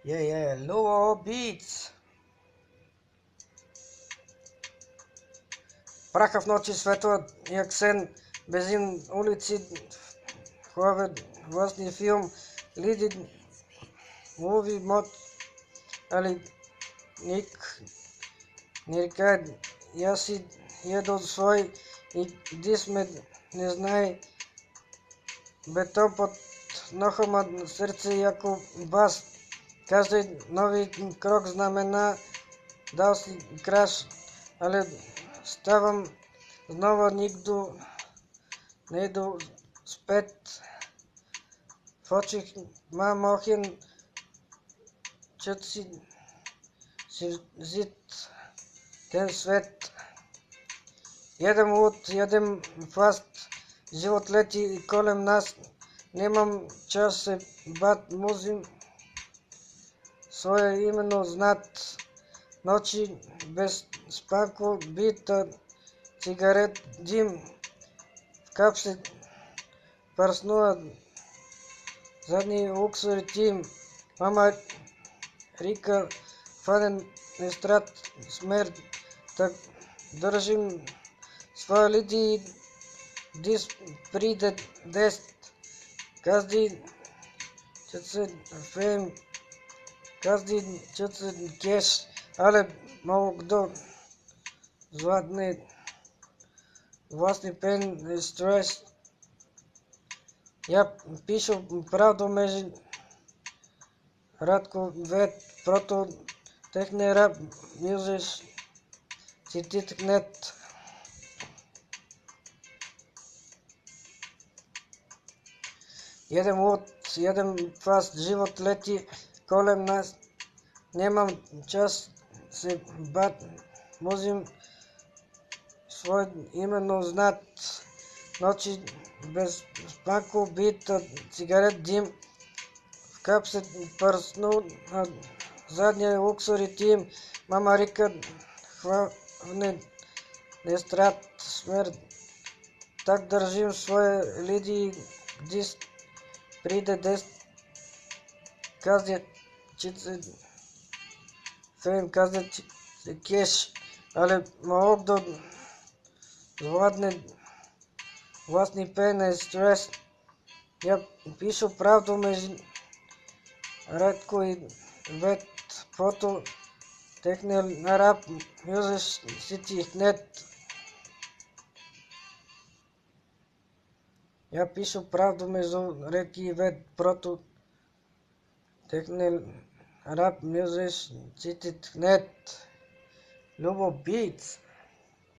Luo Beats. Праха в ночи светла и аксен, безин улици, хубаве властни филм, лиди, муви, мод, али ник, нирка, яси едол свой и дисме не знае, бетон под нохома сърце яко бас. Каждый новый крок знамена дал си краш, але ставам знова никdo не иду спет. В очи мохин, чет си зит ten свет. Jedem луд, jedem фаст, живот лети колем нас. Немам час се бат музим, свое именно знат. Ночи без спанко, бита, цигарет, дим. В капсе парснува задни уксори тим. Мама рика фанен нестрат смерть. Так държим своя лиди дис приде дест. Каждый чется фейм, каждый чется кеш, але мало кто златный властный пен стресс. Я пишу правду между Радко вет, прото техне рап мюзиш цититкнет. Jedem луд, jedem фаст, живот лети колем нас. Немам час се бат музим, свой именно знат. Ночи без спанко, бита, цигарет, дим. В капсе пръснул задния уксори тим. Мама рика хвавне нестрат смерть. Так държим своя лиди дис приде дест. Казя чице фейм, казя чице кеш, але малок до зладне властни пен стрес. Я пишу правду между Радко и вет, фото техне рап мюзиш ситихнет. Я пишу правду между реки и вет, прото техне рап мюзиш ситихнет. Luo Beats.